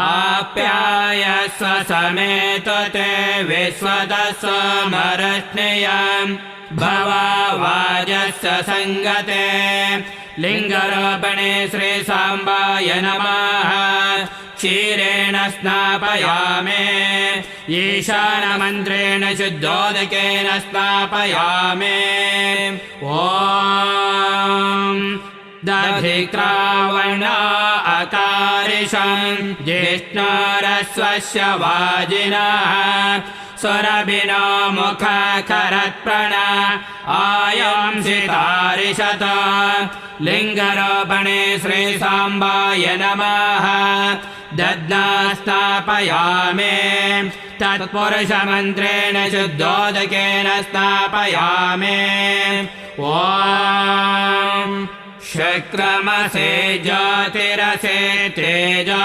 आप्यायस्व समेत ते विश्वतस्वमरश्नियम् भवावाजस्य सङ्गते लिङ्गरोपणे श्रीसाम्बाय नमः क्षीरेण स्नापयामे ईशानमन्त्रेण शुद्धोदकेन स्नापयामे ॐ दधिक्रावणा अकारिषम् जिष्णुरस्वस्य वाजिनः सुरभिनो मुखकरत्प्रण आयंसितारिषत लिङ्गरोपणे श्रीसाम्बाय नमः दध्नास्नापयामे तत्पुरुषमन्त्रेण शुद्धोदकेन स्नापयामे ॐ शुक्रमसे ज्योतिरसे तेज